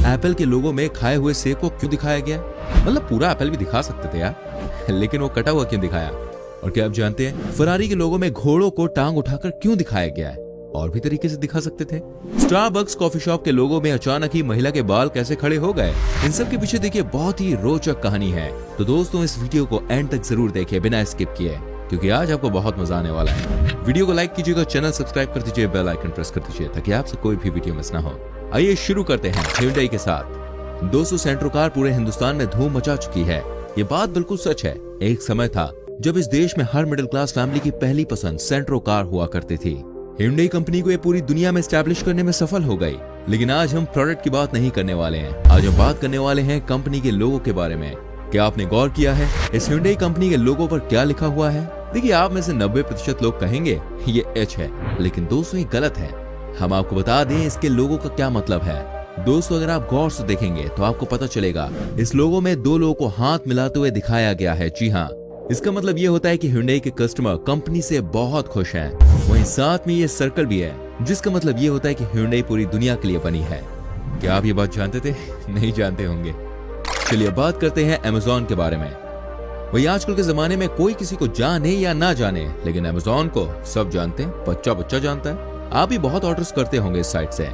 Apple के लोगो में खाए हुए सेब को क्यों दिखाया गया? मतलब पूरा एप्पल भी दिखा सकते थे यार, लेकिन वो कटा हुआ क्यों दिखाया? और क्या आप जानते हैं फरारी के लोगो में घोड़ों को टांग उठाकर क्यों दिखाया गया है? और भी तरीके से दिखा सकते थे। स्टारबक्स कॉफी शॉप के लोगो में अचानक ही महिला के बाल कैसे खड़े हो गए? इन सब के पीछे देखिए बहुत ही रोचक कहानी है। तो दोस्तों इस वीडियो को एंड तक जरूर देखिए बिना स्किप किए, क्योंकि आज आपको बहुत मजा आने वाला है। वीडियो को लाइक कीजिएगा, चैनल सब्सक्राइब कर दीजिए, बेल आइकन प्रेस कर दीजिए ताकि आपसे कोई भी वीडियो मिस ना हो। आइए शुरू करते हैं Hyundai के साथ। दोस्तों सेंट्रो कार पूरे हिंदुस्तान में धूम मचा चुकी है। ये बात बिल्कुल सच है। एक समय था जब इस देश में हर मिडिल क्लास फैमिली की पहली पसंद सेंट्रो कार हुआ करती थी। Hyundai कंपनी को ये पूरी दुनिया में स्टैब्लिश करने में सफल हो गई। लेकिन आज हम प्रोडक्ट की बात नहीं करने वाले हैं। आज हम बात करने वाले हैं कंपनी के लोगो के बारे में। क्या आपने गौर किया है इस Hyundai कंपनी के लोगो पर क्या लिखा हुआ है? देखिए आप में से 90% लोग कहेंगे ये H है, लेकिन दोस्तों ये गलत है। हम आपको बता दें इसके लोगो का क्या मतलब है। दोस्तों अगर आप गौर से देखेंगे तो आपको पता चलेगा इस लोगो में दो लोगों को हाथ मिलाते हुए दिखाया गया है। जी हाँ, इसका मतलब ये होता है कि Hyundai के कस्टमर कंपनी से बहुत खुश हैं। वहीं साथ में ये सर्कल भी है, जिसका मतलब ये होता है कि Hyundai पूरी दुनिया के लिए बनी है। क्या आप ये बात जानते थे? नहीं जानते होंगे। चलिए बात करते हैं Amazon के बारे में। वही आजकल के जमाने में कोई किसी को जाने या ना जाने, लेकिन Amazon को सब जानते हैं, बच्चा बच्चा जानता है। आप भी बहुत ऑर्डर्स करते होंगे इस साइट से।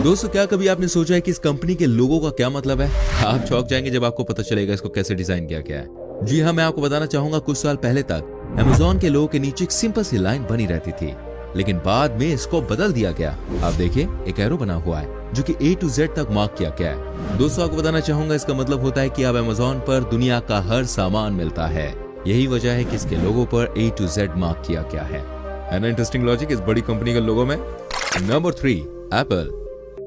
दोस्तों क्या कभी आपने सोचा है कि इस कंपनी के लोगो का क्या मतलब है? आप चौंक जाएंगे जब आपको पता चलेगा इसको कैसे डिजाइन किया गया है। जी हाँ, मैं आपको बताना चाहूंगा कुछ साल पहले तक Amazon के लोगो के नीचे एक सिंपल सी लाइन बनी रहती थी, लेकिन बाद में इसको बदल दिया गया। आप देखिए एक एरो बना हुआ है जो कि A to Z तक मार्क किया गया है। दोस्तों आपको बताना चाहूंगा इसका मतलब होता है कि अब Amazon पर दुनिया का हर सामान मिलता है। यही वजह है कि इसके लोगो पर A to Z मार्क किया गया है ना इंटरेस्टिंग लॉजिक इस बड़ी कंपनी के लोगो में। Number 3 Apple.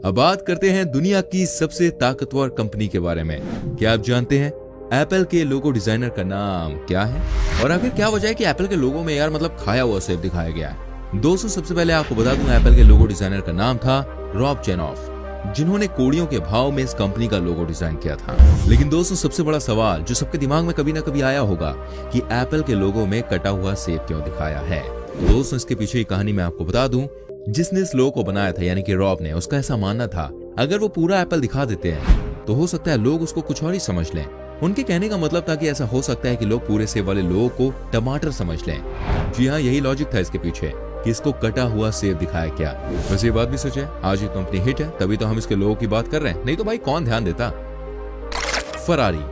अब बात करते हैं दुनिया की सबसे ताकतवर कंपनी के बारे में। क्या आप जानते हैं एप्पल के लोगो डिजाइनर का नाम क्या है? और आखिर क्या वजह है कि एप्पल के लोगो में यार मतलब खाया हुआ सेब दिखाया गया है? दोस्तों सबसे पहले आपको बता दूं एप्पल के लोगो डिजाइनर का नाम था रॉब चेनॉफ, जिन्होंने कोड़ियों के भाव में इस कंपनी का लोगो डिजाइन किया था। लेकिन दोस्तों सबसे बड़ा सवाल जो सबके दिमाग में कभी ना कभी आया होगा कि एप्पल के लोगो में कटा हुआ सेब क्यों दिखाया है? तो दोस्तों इसके पीछे की कहानी मैं आपको बता दूं। जिसने इस लोगो को बनाया था यानी कि रॉब ने, उसका ऐसा मानना था अगर वो पूरा एप्पल दिखा देते हैं तो हो सकता है लोग उसको कुछ और ही समझ लें। उनके कहने का मतलब था कि ऐसा हो सकता है कि लोग पूरे सेब वाले लोगों को टमाटर समझ लें। जी हाँ, यही लॉजिक था इसके पीछे कि इसको कटा हुआ सेब दिखाया क्या। वैसे ये बात भी सच है, आज ये कंपनी हिट है तभी तो हम इसके लोगों की बात कर रहे हैं, नहीं तो भाई कौन ध्यान देता। फरारी।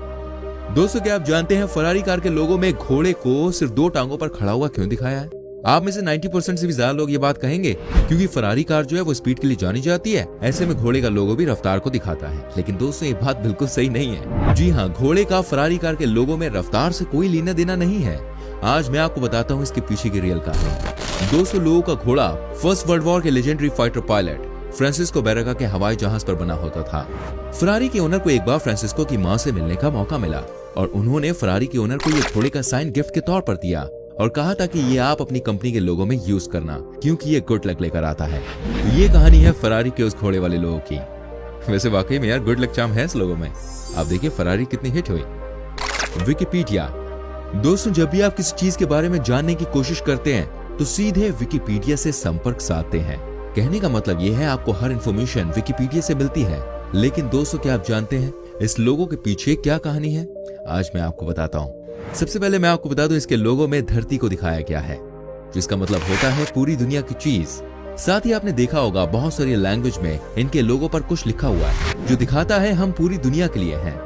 दोस्तों क्या आप जानते हैं फरारी कार के लोगो में घोड़े को सिर्फ 2 टांगों पर खड़ा हुआ क्यों दिखाया है? आप में से 90% से भी ज्यादा लोग ये बात कहेंगे क्योंकि फरारी कार जो है वो स्पीड के लिए जानी जाती है। ऐसे में घोड़े का लोगो भी रफ्तार को दिखाता है। लेकिन दोस्तों ये बात बिल्कुल सही नहीं है। जी हाँ, घोड़े का फरारी कार के लोगो में रफ्तार से कोई लेना देना नहीं है। आज मैं आपको बताता हूँ इसके पीछे की रियल कहानी। 200 लोगों का घोड़ा फर्स्ट वर्ल्ड वॉर के लेजेंडरी फाइटर पायलट फ्रांसिस्को बैराका के हवाई जहाज पर बना होता था। फरारी के ओनर को एक बार फ्रांसिस्को की मां से मिलने का मौका मिला और उन्होंने फरारी के ओनर को ये घोड़े का साइन गिफ्ट के तौर पर दिया और कहा था कि ये आप अपनी कंपनी के लोगों में यूज करना क्योंकि ये गुड लक लेकर आता है। तो ये कहानी है फरारी के उस घोड़े वाले लोगों की। वैसे वाकई में यार गुड लक चार्म है इस लोगों में। आप देखिए फरारी कितनी हिट हुई। विकिपीडिया। दोस्तों जब भी आप किसी चीज के बारे में जानने की कोशिश करते हैं तो सीधे विकिपीडिया से संपर्क साधते हैं। कहने का मतलब ये है आपको हर इंफॉर्मेशन विकिपीडिया से मिलती है। लेकिन दोस्तों क्या आप जानते हैं इस लोगो के पीछे क्या कहानी है? आज मैं आपको बताता हूँ। सबसे पहले मैं आपको बता दूं इसके लोगो में धरती को दिखाया गया है, जिसका मतलब होता है पूरी दुनिया की चीज। साथ ही आपने देखा होगा बहुत सारी लैंग्वेज में इनके लोगो पर कुछ लिखा हुआ है जो दिखाता है हम पूरी दुनिया के लिए हैं।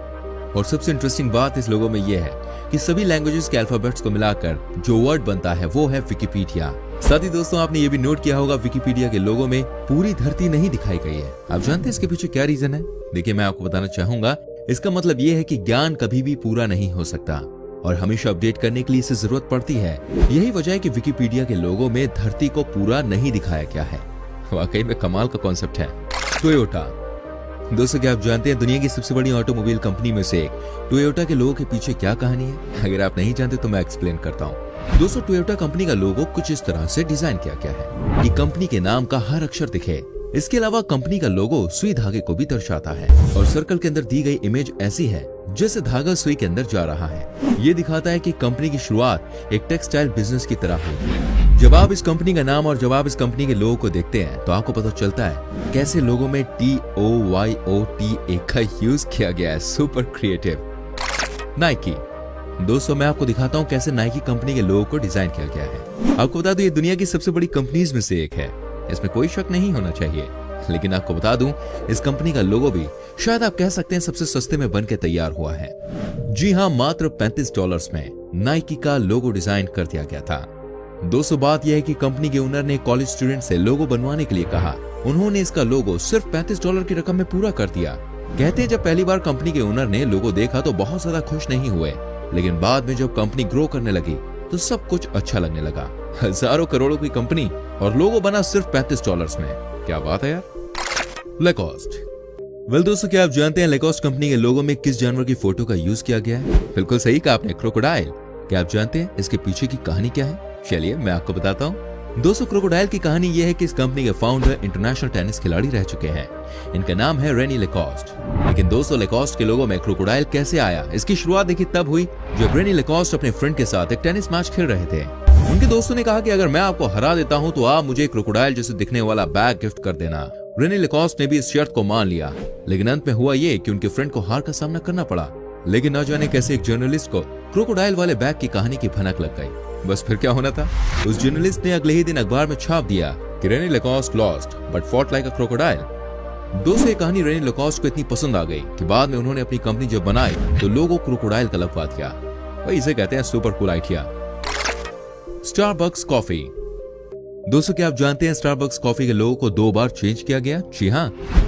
और सबसे इंटरेस्टिंग बात इस लोगो में यह है कि सभी लैंग्वेजेस के अल्फाबेट्स को मिलाकर जो वर्ड बनता है वो है विकिपीडिया। साथ ही दोस्तों आपने ये भी नोट किया होगा विकिपीडिया के लोगो में पूरी धरती नहीं दिखाई गई है। आप जानते हैं इसके पीछे क्या रीजन है? देखिए मैं आपको बताना चाहूंगा। इसका मतलब ये है कि ज्ञान कभी भी पूरा नहीं हो सकता और हमेशा अपडेट करने के लिए इसे जरूरत पड़ती है। यही वजह है कि विकिपीडिया के लोगो में धरती को पूरा नहीं दिखाया गया है। वाकई में कमाल का कॉन्सेप्ट है। टोयोटा। दोस्तों क्या आप जानते हैं दुनिया की सबसे बड़ी ऑटोमोबाइल कंपनी में से टोयोटा के लोगो के पीछे क्या कहानी है? अगर आप नहीं जानते तो मैं एक्सप्लेन करता हूँ। दोस्तों टोयोटा कंपनी का लोगो कुछ इस तरह से डिजाइन किया गया है कि कंपनी के नाम का हर अक्षर दिखे। इसके अलावा कंपनी का लोगो सुई धागे को भी दर्शाता है और सर्कल के अंदर दी गई इमेज ऐसी है जैसे धागा सुई के अंदर जा रहा है। ये दिखाता है कि कंपनी की शुरुआत एक टेक्सटाइल बिजनेस की तरह हुई। जब आप इस कंपनी का नाम और जब आप इस कंपनी के लोगों को देखते हैं तो आपको पता चलता है कैसे लोगों में TOYOTA का यूज किया गया है। Super creative. नाइकी। दोस्तों मैं आपको दिखाता हूँ कैसे नाइकी कंपनी के लोगों को डिजाइन किया गया है। आपको बता दूं ये दुनिया की सबसे बड़ी कंपनीज में से एक है, इसमें कोई शक नहीं होना चाहिए। लेकिन आपको बता दूं इस कंपनी का लोगो भी शायद आप कह सकते हैं सबसे सस्ते में बन के तैयार हुआ है। जी हाँ, मात्र $35 में नाइकी का लोगो डिजाइन कर दिया गया था। दोस्तों बात यह है कि कंपनी के ओनर ने कॉलेज स्टूडेंट से लोगो बनवाने के लिए कहा। उन्होंने इसका लोगो सिर्फ $35 की रकम में पूरा कर दिया। कहते हैं जब पहली बार कंपनी के ओनर ने लोगो देखा तो बहुत ज्यादा खुश नहीं हुए, लेकिन बाद में जब कंपनी ग्रो करने लगी तो सब कुछ अच्छा लगने लगा। हजारों करोड़ों की कंपनी और लोगो बना सिर्फ $35 में। क्या बात है यार। लैकोस्ट। वेल दोस्तों क्या आप जानते हैं लैकोस्ट कंपनी के लोगो में किस जानवर की फोटो का यूज किया गया है? बिल्कुल सही कहा आपने, क्रोकोडाइल। क्या आप जानते हैं इसके पीछे की कहानी क्या है? चलिए मैं आपको बताता हूँ। दोस्तों क्रोकोडाइल की कहानी यह है कि इस कंपनी के फाउंडर इंटरनेशनल टेनिस खिलाड़ी रह चुके हैं। इनका नाम है रेनी लैकोस्ट। लेकिन दोस्तों लैकोस्ट के लोगों में क्रोकोडाइल कैसे आया, इसकी शुरुआत देखिए तब हुई जब रेनी लैकोस्ट अपने फ्रेंड के साथ एक टेनिस मैच खेल रहे थे। उनके दोस्तों ने कहा कि अगर मैं आपको हरा देता हूं तो आप मुझे क्रोकोडाइल जैसे दिखने वाला बैग गिफ्ट कर देना। रेनी लैकोस्ट ने भी इस शर्त को मान लिया, लेकिन अंत में हुआ ये कि उनके फ्रेंड को हार का सामना करना पड़ा। लेकिन न जाने कैसे एक जर्नलिस्ट को क्रोकोडाइल वाले बैग की कहानी की भनक लग गई। बस फिर क्या होना था, उस जर्नलिस्ट ने अगले ही दिन अखबार में छाप दिया कि René Lacoste lost but fought like a crocodile. दोस्तों ये कहानी रेनी लैकोस्ट को इतनी पसंद आ गई कि बाद में उन्होंने अपनी कंपनी जब बनाई तो लोगो क्रोकोडाइल का लगवा दिया। भाई इसे कहते हैं super cool idea. Starbucks coffee. दोस्तों क्या आप जानते हैं स्टारबक्स कॉफी के लोगो को 2 बार चेंज किया गया? जी हाँ,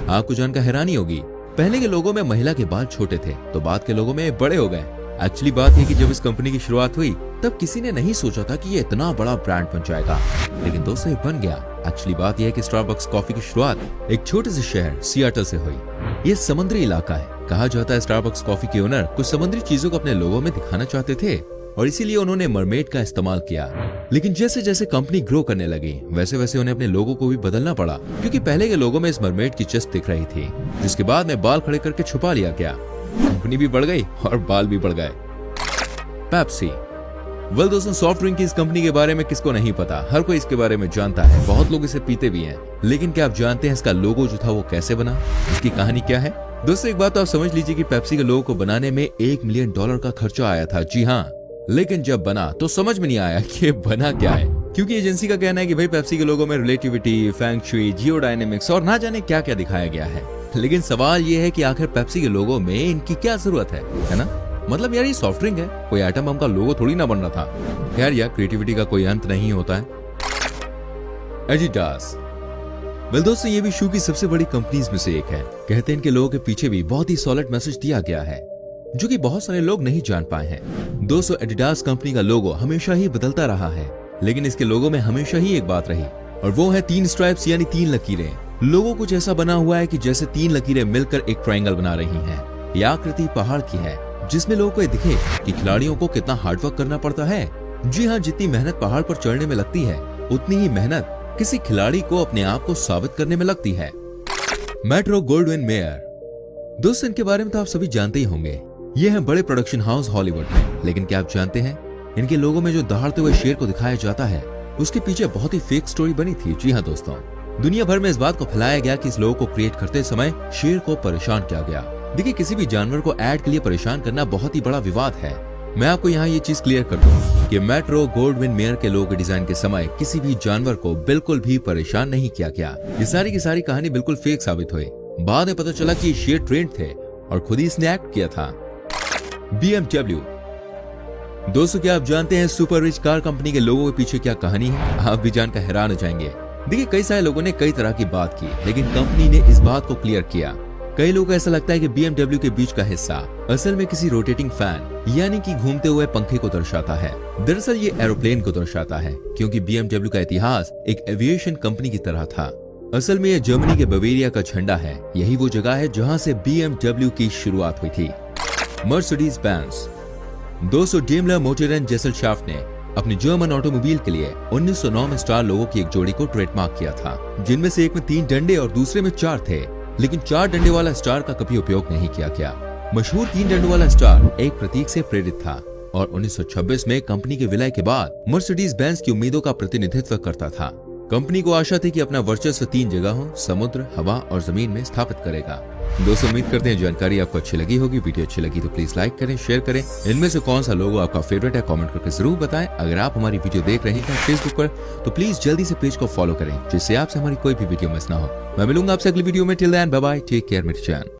आपको जानकर हैरानी होगी। पहले के लोगों में महिला के बाल छोटे थे तो बाद के लोगों में बड़े हो गए। एक्चुअली बात है कि जब इस कंपनी की शुरुआत हुई तब किसी ने नहीं सोचा था कि ये इतना बड़ा ब्रांड बन जाएगा, लेकिन दोस्तों ये बन गया। एक्चुअली बात यह है कि स्टारबक्स कॉफी की शुरुआत एक छोटे से शहर सियाटल से हुई। ये समुद्री इलाका है। कहा जाता है स्टारबक्स कॉफी के ओनर कुछ समुद्री चीजों को अपने लोगों में दिखाना चाहते थे और इसीलिए उन्होंने मरमेड का इस्तेमाल किया। लेकिन जैसे जैसे कंपनी ग्रो करने लगी वैसे वैसे उन्हें अपने लोगों को भी बदलना पड़ा, क्योंकि पहले के लोगों में इस मरमेड की चेस्ट दिख रही थी, जिसके बाद में बाल खड़े करके छुपा लिया गया। कंपनी भी बढ़ गई और बाल भी बढ़ गए। पेप्सी। वेल दोस्तों सॉफ्ट ड्रिंक की इस कंपनी के बारे में किसको नहीं पता, हर कोई इसके बारे में जानता है, बहुत लोग इसे पीते भी हैं। लेकिन क्या आप जानते हैं इसका लोगो जो था वो कैसे बना, इसकी कहानी क्या है? दोस्तों एक बात तो आप समझ लीजिए कि पेप्सी के लोगो को बनाने में $1 मिलियन का खर्चा आया था। जी हाँ, लेकिन जब बना तो समझ में नहीं आया कि बना क्या है, क्योंकि एजेंसी का कहना है कि भाई पेप्सी के लोगों में रिलेटिविटी, फेंग शुई, जियोडायनेमिक्स और ना जाने क्या क्या दिखाया गया है। लेकिन सवाल ये है कि आखिर पेप्सी के लोगो में इनकी क्या जरूरत है ना? मतलब यार ये सॉफ्ट ड्रिंक है, कोई आइटम बम का लोगो थोड़ी ना बन रहा था। खैर यार क्रिएटिविटी का कोई अंत नहीं होता है। एडिडास। वेल दोस्तों ये भी शू की सबसे बड़ी कंपनीज में से एक है। कहते हैं इनके लोगों के पीछे भी बहुत ही सॉलिड मैसेज दिया गया है जो कि बहुत सारे लोग नहीं जान पाए हैं। दोस्तों एडिडास कंपनी का लोगो हमेशा ही बदलता रहा है, लेकिन इसके लोगो में हमेशा ही एक बात रही और वो है 3 स्ट्राइप्स यानी 3 लकीरें। लोगो कुछ ऐसा बना हुआ है कि जैसे 3 लकीरें मिलकर एक ट्रायंगल बना रही हैं। यह आकृति पहाड़ की है जिसमें लोगों को दिखे कि खिलाड़ियों को कितना हार्डवर्क करना पड़ता है। जी हाँ, जितनी मेहनत पहाड़ पर चढ़ने में लगती है उतनी ही मेहनत किसी खिलाड़ी को अपने आप को साबित करने में लगती है। Metro Gold Wing mayor. दोस्तों इनके बारे में तो आप सभी जानते ही होंगे। ये है बड़े प्रोडक्शन हाउस हॉलीवुड में। लेकिन क्या आप जानते हैं इनके लोगों में जो दहाड़ते हुए शेर को दिखाया जाता है उसके पीछे बहुत ही फेक स्टोरी बनी थी। जी हाँ दोस्तों, दुनिया भर में इस बात को फैलाया गया कि इस लोगो को क्रिएट करते समय शेर को परेशान किया गया। देखिए किसी भी जानवर को ऐड के लिए परेशान करना बहुत ही बड़ा विवाद है। मैं आपको यहाँ ये चीज क्लियर कर दूं कि मेट्रो गोल्डविन मेयर के लोगो के डिजाइन के समय किसी भी जानवर को बिल्कुल भी परेशान नहीं किया गया। ये सारी की सारी कहानी बिल्कुल फेक साबित हुई। बाद में पता चला कि ये शेर ट्रेंड थे और खुद ही इसने एक्ट किया था। BMW। दोस्तों क्या आप जानते हैं सुपर रिच कार कंपनी के लोगों के पीछे क्या कहानी है? आप भी जानकर हैरान हो जाएंगे। देखिए कई सारे लोगों ने कई तरह की बात की, लेकिन कंपनी ने इस बात को क्लियर किया। कई लोगों को ऐसा लगता है कि BMW के बीच का हिस्सा असल में किसी रोटेटिंग फैन यानी कि घूमते हुए पंखे को दर्शाता है। दरअसल ये एरोप्लेन को दर्शाता है, क्योंकि BMW का इतिहास एक एविएशन कंपनी की तरह था। असल में यह जर्मनी के बवेरिया का झंडा है। यही वो जगह है जहां से BMW की शुरुआत हुई थी। Mercedes Benz. दोस्तों डेमलर मोटरन जेसलशाफ्ट ने अपनी जर्मन ऑटोमोबाइल के लिए 1909 में स्टार लोगों की एक जोड़ी को ट्रेडमार्क किया था, जिनमें से एक में 3 डंडे और दूसरे में 4 थे। लेकिन 4 डंडे वाला स्टार का कभी उपयोग नहीं किया गया। मशहूर 3 डंडों वाला स्टार एक प्रतीक से प्रेरित था और 1926 में कंपनी के विलय के बाद मर्सिडीज बेंज की उम्मीदों का प्रतिनिधित्व करता था। कंपनी को आशा थी कि अपना वर्चस्व 3 जगहों समुद्र, हवा और जमीन में स्थापित करेगा। दोस्तों उम्मीद करते हैं जानकारी आपको अच्छी लगी होगी। वीडियो अच्छी लगी तो प्लीज लाइक करें, शेयर करें। इनमें से कौन सा लोगो आपका फेवरेट है कमेंट करके जरूर बताएं। अगर आप हमारी वीडियो देख रहे हैं फेसबुक पर तो प्लीज जल्दी से पेज को फॉलो करें जिससे आपसे हमारी कोई भी वीडियो मिस ना हो। मैं मिलूंगा आपसे अगली वीडियो में। Till then bye bye, take care मेरे चैन।